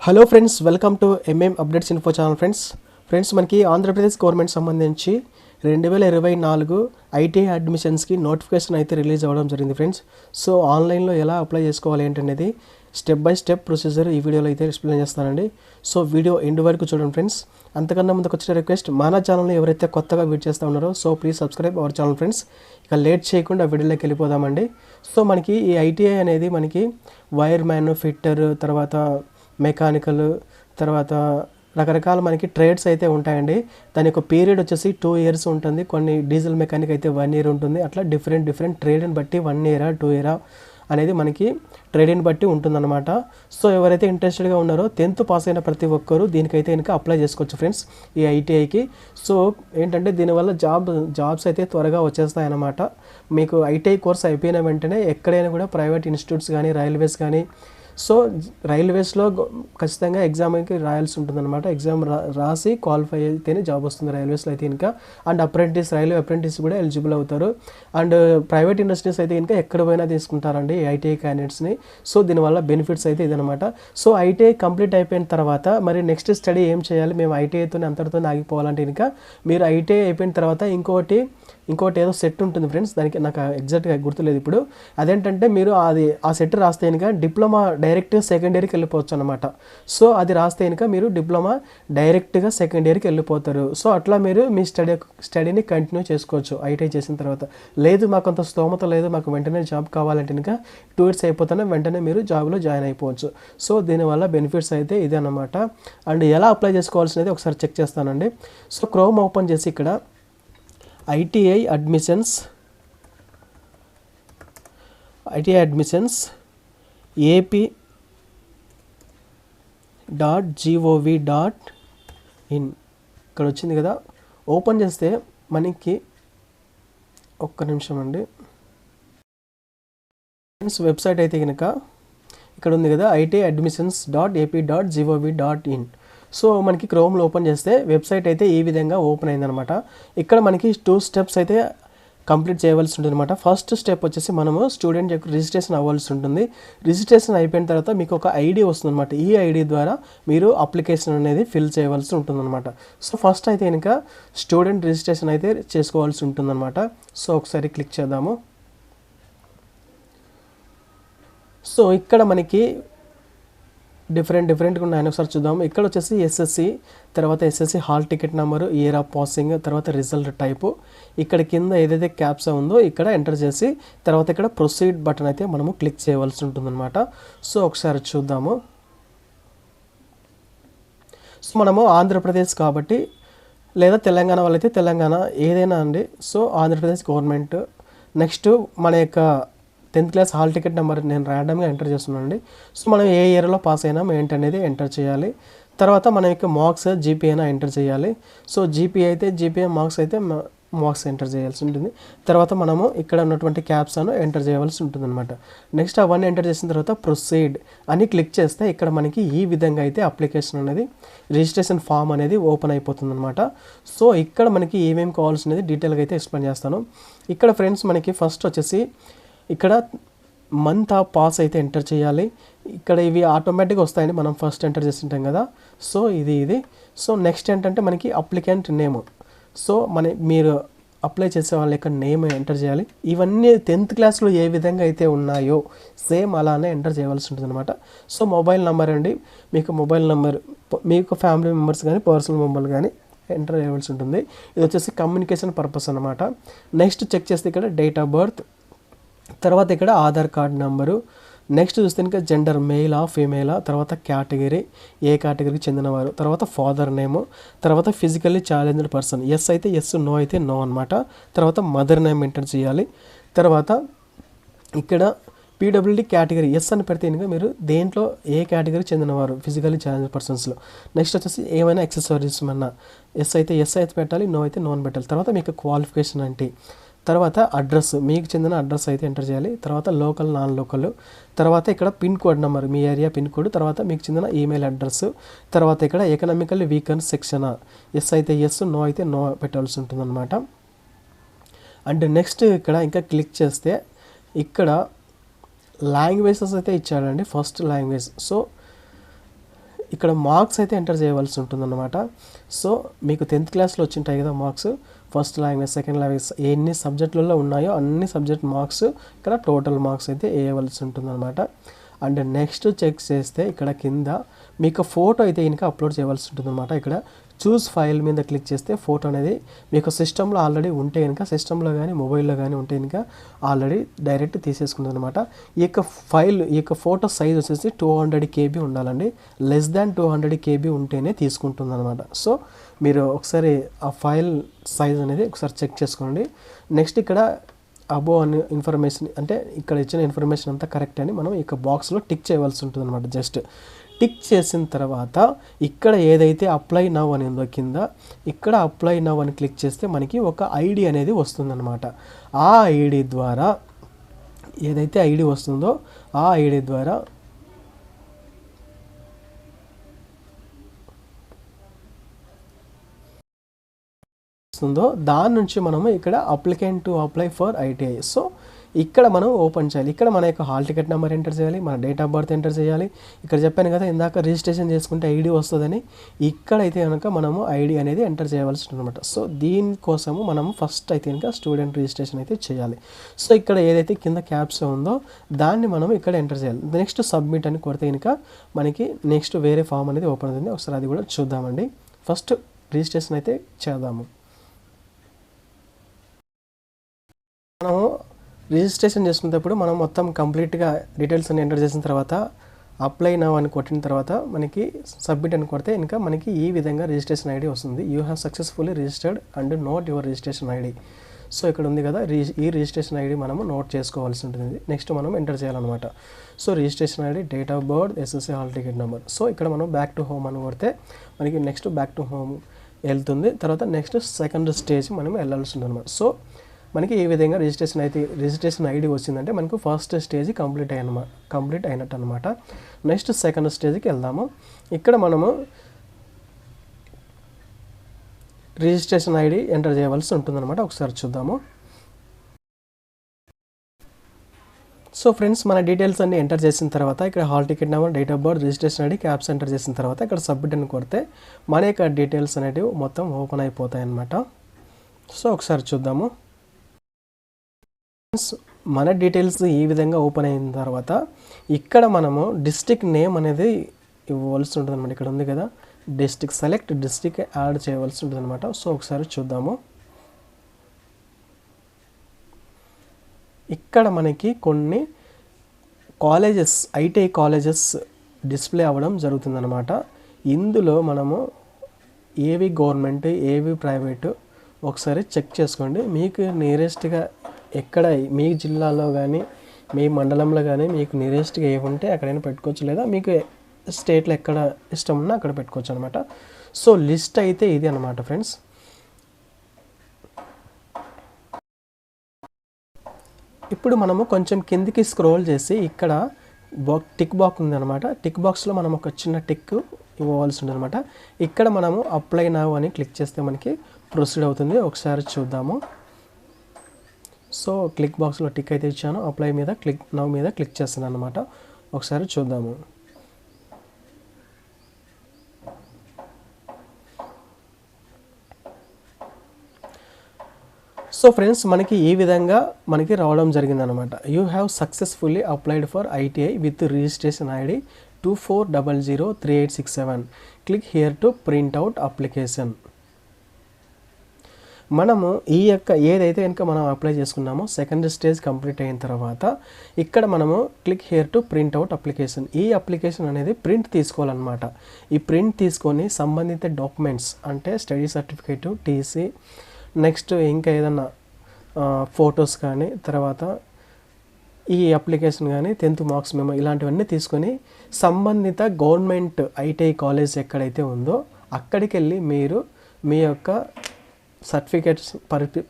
Hello friends, welcome to updates info channel. Friends మనకి Andhra Pradesh government సంబంధించి 2024 ITI అడ్మిషన్స్కి notification అయితే release అవ్వడం జరిగింది ఫ్రెండ్స్. సో ఆన్లైన్లో ఎలా అప్లై చేసుకోవాలి ఏంటనేది స్టెప్ బై స్టెప్ ప్రొసీజర్ ఈ వీడియోలో అయితే ఎక్స్ప్లెయిన్ చేస్తానండి. సో వీడియో ఎండ్ వరకు చూడండి ఫ్రెండ్స్. అంతకన్నా ముందుకు వచ్చిన రిక్వెస్ట్, మన ఛానల్ని ఎవరైతే కొత్తగా విజిట్ చేస్తూ ఉన్నారో so please subscribe our channel friends. ఇక లేట్ చేయకుండా వీడియోలోకి వెళ్ళిపోదామండి. సో మనకి ఈ ఐటీఐ అనేది మనకి వైర్ మ్యాన్, ఫిట్టర్, తర్వాత మెకానికల్, తర్వాత రకరకాల మనకి ట్రేడ్స్ అయితే ఉంటాయండి. దాని యొక్క పీరియడ్ వచ్చేసి 2 years ఉంటుంది. కొన్ని డీజిల్ మెకానిక్ అయితే 1 year ఉంటుంది. అట్లా డిఫరెంట్ ట్రేడ్ని బట్టి 1 year 2 year అనేది మనకి ట్రేడ్ని బట్టి ఉంటుందన్నమాట. సో ఎవరైతే ఇంట్రెస్టెడ్గా ఉన్నారో 10th పాస్ అయిన ప్రతి ఒక్కరు దీనికైతే కనుక అప్లై చేసుకోవచ్చు ఫ్రెండ్స్, ఈ ఐటీఐకి. సో ఏంటంటే దీనివల్ల జాబ్స్ అయితే త్వరగా వచ్చేస్తాయన్నమాట. మీకు ఐటీఐ కోర్స్ అయిపోయిన వెంటనే ఎక్కడైనా కూడా ప్రైవేట్ ఇన్స్టిట్యూట్స్ కానీ, రైల్వేస్ కానీ, సో రైల్వేస్లో ఖచ్చితంగా ఎగ్జామ్కి రాయాల్సి ఉంటుందన్నమాట. ఎగ్జామ్ రాసి క్వాలిఫై అయితేనే జాబ్ వస్తుంది రైల్వేస్లో అయితే ఇంకా. అండ్ రైల్వే అప్రెంటిస్ కూడా ఎలిజిబుల్ అవుతారు. అండ్ ప్రైవేట్ ఇండస్ట్రీస్ అయితే ఇంకా ఎక్కడ పోయినా తీసుకుంటారండి ఐటీఐ క్యాండిడేట్స్ని. సో దీనివల్ల బెనిఫిట్స్ అయితే ఇదనమాట. సో ఐటీఐ కంప్లీట్ అయిపోయిన తర్వాత మరి నెక్స్ట్ స్టడీ ఏం చేయాలి, మేము ఐటీఐతో అంతటితో ఆగిపోవాలంటే ఇంకా మీరు ఐటీఐ అయిపోయిన తర్వాత ఇంకోటి ఏదో సెట్ ఉంటుంది ఫ్రెండ్స్, దానికి నాకు ఎగ్జాక్ట్గా గుర్తులేదు ఇప్పుడు. అదేంటంటే మీరు ఆ సెట్ రాస్తే కనుక డిప్లొమా డైరెక్ట్గా సెకండ్ ఇయర్కి వెళ్ళిపోవచ్చు అనమాట. సో అది రాస్తే కనుక మీరు డిప్లొమా డైరెక్ట్గా సెకండ్ ఇయర్కి వెళ్ళిపోతారు. సో అట్లా మీరు మీ స్టడీని కంటిన్యూ చేసుకోవచ్చు ఐటీఐ చేసిన తర్వాత. లేదు మాకు అంత స్తోమత లేదు, మాకు వెంటనే జాబ్ కావాలంటే కనుక 2 years అయిపోతేనే వెంటనే మీరు జాబ్లో జాయిన్ అయిపోవచ్చు. సో దీనివల్ల బెనిఫిట్స్ అయితే ఇదే అనమాట. అండ్ ఎలా అప్లై చేసుకోవాల్సినది ఒకసారి చెక్ చేస్తానండి. సో క్రోమ్ ఓపెన్ చేసి ఇక్కడ ఐటీఐ అడ్మిషన్స్ AP.gov.in ఇక్కడ వచ్చింది కదా. ఓపెన్ చేస్తే మనకి ఒక్క నిమిషం అండి ఫ్రెండ్స్, వెబ్సైట్ అయితే కనుక ఇక్కడ ఉంది కదా, ITIadmissions.ap.gov.in. సో మనకి క్రోమ్లో ఓపెన్ చేస్తే వెబ్సైట్ అయితే ఈ విధంగా ఓపెన్ అయిందనమాట. ఇక్కడ మనకి 2 steps అయితే కంప్లీట్ చేయవలసి ఉంటుంది అనమాట. ఫస్ట్ స్టెప్ వచ్చేసి మనము స్టూడెంట్ యొక్క రిజిస్ట్రేషన్ అవ్వాల్సి ఉంటుంది. రిజిస్ట్రేషన్ అయిపోయిన తర్వాత మీకు ఒక ఐడి వస్తుంది అనమాట. ఈ ఐడి ద్వారా మీరు అప్లికేషన్ అనేది ఫిల్ చేయవలసి ఉంటుందన్నమాట. సో ఫస్ట్ అయితే కనుక స్టూడెంట్ రిజిస్ట్రేషన్ అయితే చేసుకోవాల్సి ఉంటుందన్నమాట. సో ఒకసారి క్లిక్ చేద్దాము. సో ఇక్కడ మనకి డిఫరెంట్గా ఉన్నాయని ఒకసారి చూద్దాము. ఇక్కడ వచ్చేసి ఎస్ఎస్సి, తర్వాత SSC hall ticket number, year of passing, తర్వాత రిజల్ట్ టైపు. ఇక్కడ కింద ఏదైతే క్యాప్సా ఉందో ఇక్కడ ఎంటర్ చేసి తర్వాత ఇక్కడ ప్రొసీడ్ బటన్ అయితే మనము క్లిక్ చేయవలసి ఉంటుందన్నమాట. సో ఒకసారి చూద్దాము. సో మనము ఆంధ్రప్రదేశ్ కాబట్టి, లేదా తెలంగాణ వాళ్ళైతే తెలంగాణ, ఏదైనా అండి. So Andhra Pradesh government. నెక్స్ట్ మన యొక్క 10th class hall ticket number నేను ర్యాండమ్గా ఎంటర్ చేస్తున్నాను అండి. సో మనం ఏ ఇయర్లో పాస్ అయినాం ఏంటనేది ఎంటర్ చేయాలి. తర్వాత మన యొక్క మార్క్స్, జీపీఏనా ఎంటర్ చేయాలి. సో జీపీఏ అయితే జీపీఏ, మార్క్స్ అయితే మార్క్స్ ఎంటర్ చేయాల్సి ఉంటుంది. తర్వాత మనము ఇక్కడ ఉన్నటువంటి క్యాప్సాను ఎంటర్ చేయవలసి ఉంటుంది అనమాట. నెక్స్ట్ అవన్నీ ఎంటర్ చేసిన తర్వాత ప్రొసీడ్ అని క్లిక్ చేస్తే ఇక్కడ మనకి ఈ విధంగా అయితే అప్లికేషన్ అనేది, రిజిస్ట్రేషన్ ఫామ్ అనేది ఓపెన్ అయిపోతుంది అనమాట. సో ఇక్కడ మనకి ఏమేమి కావాల్సినది డీటెయిల్గా అయితే ఎక్స్ప్లెయిన్ చేస్తాను. ఇక్కడ ఫ్రెండ్స్ మనకి ఫస్ట్ వచ్చేసి ఇక్కడ మంత్ ఆఫ్ పాస్ అయితే ఎంటర్ చేయాలి. ఇక్కడ ఇవి ఆటోమేటిక్గా వస్తాయండి, మనం ఫస్ట్ ఎంటర్ చేస్తుంటాం కదా. సో ఇది. సో నెక్స్ట్ ఏంటంటే మనకి అప్లికెంట్ నేమ్. సో మీరు అప్లై చేసే వాళ్ళ యొక్క నేమ్ ఎంటర్ చేయాలి. ఇవన్నీ 10th classలో ఏ విధంగా అయితే ఉన్నాయో సేమ్ అలానే ఎంటర్ చేయవలసి ఉంటుంది అనమాట. సో మొబైల్ నెంబర్ అండి, మీకు మొబైల్ నెంబర్, మీకు ఫ్యామిలీ మెంబర్స్ కానీ పర్సనల్ మొబైల్ కానీ ఎంటర్ చేయవలసి ఉంటుంది. ఇది వచ్చేసి కమ్యూనికేషన్ పర్పస్ అనమాట. నెక్స్ట్ చెక్ చేస్తే ఇక్కడ డేట్ ఆఫ్ బర్త్, తర్వాత ఇక్కడ ఆధార్ కార్డ్ నెంబరు. నెక్స్ట్ చూస్తే ఇంకా జెండర్, మెయిలా ఫీమేలా, తర్వాత కేటగిరీ, ఏ కేటగిరీకి చెందినవారు, తర్వాత ఫాదర్ నేము, తర్వాత ఫిజికల్లీ ఛాలెంజ్డ్ పర్సన్, ఎస్ అయితే ఎస్, నో అయితే నో అనమాట. తర్వాత మదర్ నేమ్ ఎంటర్ చేయాలి. తర్వాత ఇక్కడ పీడబ్ల్యూడీ కేటగిరీ ఎస్ అని పెడితే ఇంకా మీరు దేంట్లో ఏ కేటగిరీకి చెందినవారు, ఫిజికల్లీ ఛాలెంజ్డ్ పర్సన్స్లో. నెక్స్ట్ వచ్చేసి ఏమైనా ఎక్సెసరీస్ ఏమన్నా, ఎస్ అయితే పెట్టాలి, నో అయితే నో అని పెట్టాలి. తర్వాత మీకు క్వాలిఫికేషన్ అంటే, తర్వాత అడ్రస్, మీకు చెందిన అడ్రస్ అయితే ఎంటర్ చేయాలి. తర్వాత లోకల్, నాన్ లోకల్, తర్వాత ఇక్కడ పిన్ కోడ్ నెంబర్, మీ ఏరియా పిన్ కోడ్, తర్వాత మీకు చెందిన ఈమెయిల్ అడ్రస్, తర్వాత ఇక్కడ ఎకనామికల్లీ వీకెండ్ సెక్షన్, ఎస్ అయితే ఎస్, నో అయితే నో పెట్టాల్సి ఉంటుందన్నమాట. అండ్ నెక్స్ట్ ఇక్కడ ఇంకా క్లిక్ చేస్తే ఇక్కడ లాంగ్వేజెస్ అయితే ఇచ్చాడండి. ఫస్ట్ లాంగ్వేజ్, సో ఇక్కడ మార్క్స్ అయితే ఎంటర్ చేయవలసి ఉంటుందన్నమాట. సో మీకు 10th క్లాస్లో వచ్చింటాయి కదా marks, first language, second language ఎన్ని సబ్జెక్టులలో ఉన్నాయో అన్ని సబ్జెక్ట్ మార్క్స్ ఇక్కడ టోటల్ మార్క్స్ అయితే వేయవలసి ఉంటుందన్నమాట. అండ్ నెక్స్ట్ చెక్ చేస్తే ఇక్కడ కింద మీకు ఫోటో అయితే ఇంకా అప్లోడ్ చేయవలసి ఉంటుందన్నమాట. ఇక్కడ చూస్ ఫైల్ మీద క్లిక్ చేస్తే ఫోటో అనేది మీకు సిస్టంలో ఆల్రెడీ ఉంటే కనుక, సిస్టంలో కానీ మొబైల్లో కానీ ఉంటే కనుక ఆల్రెడీ డైరెక్ట్ తీసేసుకుంటుంది అనమాట. ఈ యొక్క ఫోటో సైజ్ వచ్చేసి 200 KB ఉండాలండి. లెస్ దాన్ 200 KB ఉంటేనే తీసుకుంటుంది అనమాట. సో మీరు ఒకసారి ఆ ఫైల్ సైజ్ అనేది ఒకసారి చెక్ చేసుకోండి. నెక్స్ట్ ఇక్కడ అబో అని ఇన్ఫర్మేషన్, అంటే ఇక్కడ ఇచ్చిన ఇన్ఫర్మేషన్ అంతా కరెక్ట్ అని మనం ఇక బాక్స్లో టిక్ చేయవలసి ఉంటుంది అనమాట. జస్ట్ టిక్ చేసిన తర్వాత ఇక్కడ ఏదైతే అప్లై నవ్ అని ఉందో కింద, ఇక్కడ అప్లై నవ్ అని క్లిక్ చేస్తే మనకి ఒక ఐడి అనేది వస్తుందన్నమాట. ఆ ఐడి ద్వారా, ఏదైతే ఐడి వస్తుందో ఆ ఐడి ద్వారా దాని నుంచి మనము ఇక్కడ applicant to apply for ITI. So ఇక్కడ మనం ఓపెన్ చేయాలి. ఇక్కడ మన యొక్క హాల్ టికెట్ నెంబర్ ఎంటర్ చేయాలి, మన డేట్ ఆఫ్ బర్త్ ఎంటర్ చేయాలి. ఇక్కడ చెప్పాను కదా ఇందాక రిజిస్ట్రేషన్ చేసుకుంటే ఐడి వస్తుందని, ఇక్కడైతే కనుక మనము ఐడి అనేది ఎంటర్ చేయవలసి ఉందన్నమాట. సో దీనికోసము మనము ఫస్ట్ అయితే కనుక స్టూడెంట్ రిజిస్ట్రేషన్ అయితే చేయాలి. సో ఇక్కడ ఏదైతే కింద క్యాప్స్ ఉందో దాన్ని మనం ఇక్కడ ఎంటర్ చేయాలి. నెక్స్ట్ సబ్మిట్ అని కొడితే కనుక మనకి నెక్స్ట్ వేరే ఫామ్ అనేది ఓపెన్ అవుతుంది. ఒకసారి అది కూడా చూద్దామండి. ఫస్ట్ రిజిస్ట్రేషన్ అయితే చేద్దాము. మనము రిజిస్ట్రేషన్ చేసుకునేటప్పుడు మనం మొత్తం కంప్లీట్గా డీటెయిల్స్ అన్ని ఎంటర్ చేసిన తర్వాత అప్లై నవ్ అని కొట్టిన తర్వాత మనకి సబ్మిట్ అని కొడితే ఇంకా మనకి ఈ విధంగా రిజిస్ట్రేషన్ ఐడి వస్తుంది. You have successfully registered and note your registration ID. So ఇక్కడ ఉంది కదా, ఈ రిజిస్ట్రేషన్ ఐడి మనము నోట్ చేసుకోవాల్సి ఉంటుంది. నెక్స్ట్ మనం ఎంటర్ చేయాలన్నమాట. So registration ID, date of birth, SSC hall ticket number. So ఇక్కడ మనం బ్యాక్ టు హోమ్ అని కొడితే మనకి నెక్స్ట్ బ్యాక్ టు హోమ్ వెళ్తుంది. తర్వాత నెక్స్ట్ సెకండ్ స్టేజ్ మనం వెళ్ళాల్సి ఉంటుంది అనమాట. సో మనకి ఈ విధంగా రిజిస్ట్రేషన్ ఐడి వచ్చిందంటే మనకు ఫస్ట్ స్టేజ్ కంప్లీట్ అయినట్టు అనమాట. నెక్స్ట్ సెకండ్ స్టేజ్కి వెళ్దాము. ఇక్కడ మనము రిజిస్ట్రేషన్ ఐడి ఎంటర్ చేయవలసి ఉంటుందన్నమాట. ఒకసారి చూద్దాము. సో ఫ్రెండ్స్, మన డీటెయిల్స్ అన్ని ఎంటర్ చేసిన తర్వాత ఇక్కడ hall ticket number, date of birth, registration ID, caps enter చేసిన తర్వాత ఇక్కడ సబ్మిట్ అని కొడితే మన యొక్క డీటెయిల్స్ అనేటివి మొత్తం ఓపెన్ అయిపోతాయి అన్నమాట. సో ఒకసారి చూద్దాము. మన డీటెయిల్స్ ఈ విధంగా ఓపెన్ అయిన తర్వాత ఇక్కడ మనము డిస్ట్రిక్ట్ నేమ్ అనేది ఇవ్వవలసి ఉంటుంది అనమాట. ఇక్కడ ఉంది కదా డిస్ట్రిక్ట్, సెలెక్ట్ డిస్ట్రిక్ట్ యాడ్ చేయవలసి ఉంటుంది అనమాట. సో ఒకసారి చూద్దాము. ఇక్కడ మనకి కొన్ని కాలేజెస్, ITI కాలేజెస్ డిస్ప్లే అవ్వడం జరుగుతుందన్నమాట. ఇందులో మనము ఏవి గవర్నమెంట్, ఏవి ప్రైవేటు ఒకసారి చెక్ చేసుకోండి. మీకు నియరెస్ట్గా ఎక్కడ మీ జిల్లాలో కానీ మీ మండలంలో కానీ మీకు నియరెస్ట్గా ఏ ఉంటే అక్కడైనా పెట్టుకోవచ్చు, లేదా మీకు స్టేట్లో ఎక్కడ ఇష్టం ఉన్నా అక్కడ పెట్టుకోవచ్చు అనమాట. సో లిస్ట్ అయితే ఇది అనమాట ఫ్రెండ్స్. ఇప్పుడు మనము కొంచెం కిందికి స్క్రోల్ చేసి ఇక్కడ టిక్ బాక్స్ ఉంది అనమాట. టిక్ బాక్స్లో మనం ఒక చిన్న టిక్ ఇవ్వవలసి ఉంటుంది అనమాట. ఇక్కడ మనము అప్లై నవ్ అని క్లిక్ చేస్తే మనకి ప్రొసీడ్ అవుతుంది. ఒకసారి చూద్దాము. సో క్లిక్ బాక్స్లో టిక్ అయితే ఇచ్చాను, అప్లై మీద నవ్ మీద క్లిక్ చేస్తున్నాను అనమాట. ఒకసారి చూద్దాము. సో ఫ్రెండ్స్, మనకి ఈ విధంగా మనకి రావడం జరిగిందనమాట. You have successfully applied for ITI with registration ID 24003867. Click here to print out application. మనము ఈ యొక్క ఏదైతే కనుక మనం అప్లై చేసుకున్నామో సెకండ్ స్టేజ్ కంప్లీట్ అయిన తర్వాత ఇక్కడ మనము click here to print out application. ఈ అప్లికేషన్ అనేది ప్రింట్ తీసుకోవాలన్నమాట. ఈ ప్రింట్ తీసుకొని సంబంధిత డాక్యుమెంట్స్ అంటే స్టడీ సర్టిఫికేటు, TC, నెక్స్ట్ ఇంకా ఏదన్నా ఫొటోస్ కానీ, తర్వాత ఈ అప్లికేషన్ కానీ, 10th మార్క్స్ మెమో, ఇలాంటివన్నీ తీసుకొని సంబంధిత గవర్నమెంట్ ITI కాలేజ్ ఎక్కడైతే ఉందో అక్కడికి వెళ్ళి మీరు మీ యొక్క సర్టిఫికేట్స్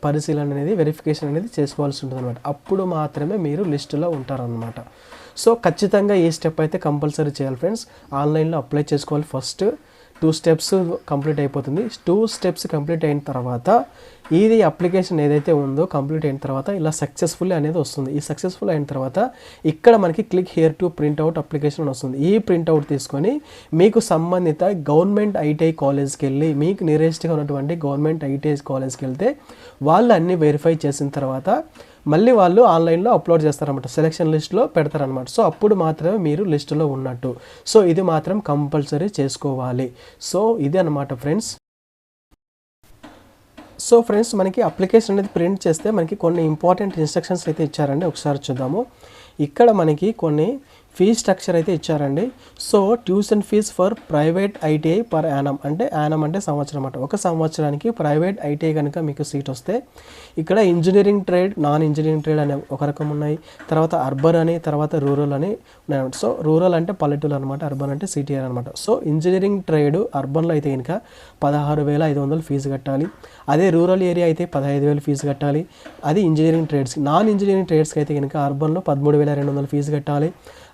పరిశీలన అనేది, వెరిఫికేషన్ అనేది చేసుకోవాల్సి ఉంటుంది అనమాట. అప్పుడు మాత్రమే మీరు లిస్టులో ఉంటారనమాట. సో ఖచ్చితంగా ఈ స్టెప్ అయితే కంపల్సరీ చేయాలి ఫ్రెండ్స్. ఆన్లైన్లో అప్లై చేసుకోవాలి. ఫస్ట్ 2 స్టెప్స్ కంప్లీట్ అయిపోతుంది. 2 స్టెప్స్ కంప్లీట్ అయిన తర్వాత ఇది అప్లికేషన్ ఏదైతే ఉందో కంప్లీట్ అయిన తర్వాత ఇలా సక్సెస్ఫుల్ అనేది వస్తుంది. ఈ సక్సెస్ఫుల్ అయిన తర్వాత ఇక్కడ మనకి click here to printout application అని వస్తుంది. ఈ ప్రింట్అవుట్ తీసుకొని మీకు సంబంధిత గవర్నమెంట్ ఐటీఐ కాలేజ్కి వెళ్ళి, మీకు నియరెస్ట్గా ఉన్నటువంటి గవర్నమెంట్ ఐటీఐ కాలేజ్కి వెళ్తే వాళ్ళు అన్నీ వెరిఫై చేసిన తర్వాత మళ్ళీ వాళ్ళు ఆన్లైన్లో అప్లోడ్ చేస్తారన్నమాట, సెలెక్షన్ లిస్ట్లో పెడతారనమాట. సో అప్పుడు మాత్రమే మీరు లిస్టులో ఉన్నట్టు. సో ఇది మాత్రం కంపల్సరీ చేసుకోవాలి. సో ఇది అనమాట ఫ్రెండ్స్. సో ఫ్రెండ్స్, మనకి అప్లికేషన్ అనేది ప్రింట్ చేస్తే మనకి కొన్ని ఇంపార్టెంట్ ఇన్స్ట్రక్షన్స్ అయితే ఇచ్చారండి. ఒకసారి చూద్దాము. ఇక్కడ మనకి కొన్ని ఫీజ్ స్ట్రక్చర్ అయితే ఇచ్చారండి. So tuition fees for private ITI per annum, అంటే యానం అంటే సంవత్సరం అన్నమాట. ఒక సంవత్సరానికి ప్రైవేట్ ఐటీఐ కనుక మీకు సీట్ వస్తే ఇక్కడ engineering trade, non engineering trade అనే ఒక రకం ఉన్నాయి, తర్వాత అర్బన్ అని, తర్వాత రూరల్ అని ఉన్నాయన్నమాట. సో రూరల్ అంటే పల్లెటూరు అనమాట, అర్బన్ అంటే సిటీ అనమాట. సో ఇంజనీరింగ్ ట్రేడ్ అర్బన్లో అయితే కనుక 16,500 ఫీజు కట్టాలి. అదే రూరల్ ఏరియా అయితే 15,000 ఫీజు కట్టాలి. అది ఇంజనీరింగ్ ట్రేడ్స్కి. నాన్ ఇంజనీరింగ్ ట్రేడ్స్కి అయితే కనుక అర్బన్లో 13,200 ఫీజు కట్టాలి.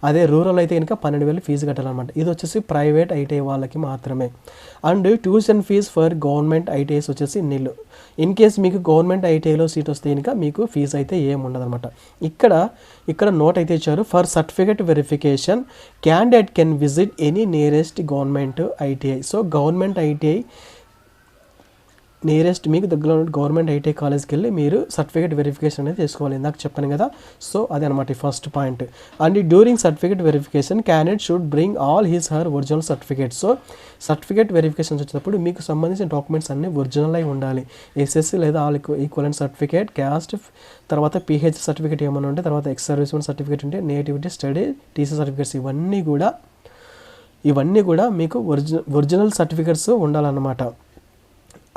అదే రూరల్ అయితే కనుక 12,000 ఫీజు కట్టాలన్నమాట. ఇది వచ్చేసి ప్రైవేట్ ఐటీఐ వాళ్ళకి మాత్రమే. And tuition fees for government ITIs వచ్చేసి నిల్లు. ఇన్ కేస్ మీకు గవర్నమెంట్ ఐటీఐలో సీట్ వస్తే కనుక మీకు ఫీజు అయితే ఏమి ఉండదన్నమాట. ఇక్కడ నోట్ అయితే ఇచ్చారు, for certificate verification candidate can visit any nearest government ITI. So government ITI nearest మీకు దగ్గరలో ఉన్న గవర్నమెంట్ ఐటీఐ కాలేజ్కి వెళ్ళి మీరు సర్టిఫికేట్ వెరిఫికేషన్ అనేది చేసుకోవాలి. ఇందాక చెప్పాను కదా. సో అదే అనమాట first point. And during certificate verification candidate should bring all his her original certificate. So certificate verifications వచ్చేటప్పుడు మీకు సంబంధించిన డాక్యుమెంట్స్ అన్నీ ఒరిజినల్ అయి ఉండాలి. ఎస్ఎస్సి లేదా ఆల్ ఈక్వలెంట్ సర్టిఫికేట్, క్యాస్ట్, తర్వాత పిహెచ్ సర్టిఫికేట్ ఏమైనా ఉంటే, తర్వాత ఎక్స్ సర్వీస్మెన్ సర్టిఫికేట్ ఉంటే, నేటివిటీ స్టడీ, టీసీ సర్టిఫికేట్స్, ఇవన్నీ కూడా మీకు ఒరిజినల్ సర్టిఫికేట్స్ ఉండాలన్నమాట.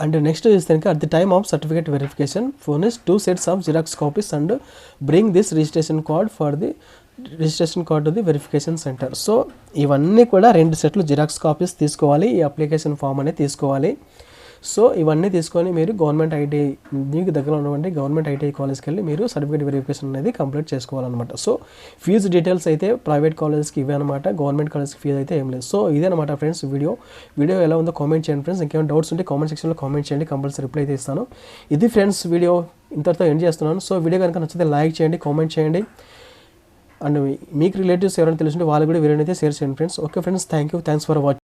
అండ్ నెక్స్ట్ చూస్తే కనుక at the time of certificate verification furnish 2 sets of xerox copies and bring this registration card to the verification centre. So ఇవన్నీ కూడా 2 సెట్లు జిరాక్స్ కాపీస్ తీసుకోవాలి. ఈ అప్లికేషన్ ఫామ్ అనేది తీసుకోవాలి. సో ఇవన్నీ తీసుకొని మీరు గవర్నమెంట్ ఐటీఐ, మీకు దగ్గర ఉన్నటువంటి గవర్నమెంట్ ఐటీఐ కాలేజ్కి వెళ్ళి మీరు సర్టిఫికేట్ వెరిఫికేషన్ అనేది కంప్లీట్ చేసుకోవాలన్నమాట. సో ఫీజు డీటెయిల్స్ అయితే ప్రైవేట్ కాలేజ్కి ఇవే అనమాట, గవర్నమెంట్ కాలేజ్కి ఫీజు అయితే ఏం లేదు. సో ఇదే అనమాట ఫ్రెండ్స్ వీడియో ఎలా ఉందో కామెంట్ చేయండి ఫ్రెండ్స్. ఇంకేమైనా డౌట్స్ ఉంటే కామెంట్ సెక్షన్లో కామెంట్ చేయండి, కంపల్సరీ రిప్లై అయితే ఇస్తాను. ఇది ఫ్రెండ్స్ వీడియో ఇంతటితో ఎండ్ చేస్తున్నాను. సో వీడియో కనుక నచ్చితే లైక్ చేయండి, కామెంట్ చేయండి. అండ్ మీకు రిలేటివ్స్ ఎవరైనా తెలుసుంటే వాళ్ళు కూడా వీడియోని అయితే షేర్ చేయండి friends. Okay friends, thanks for watching.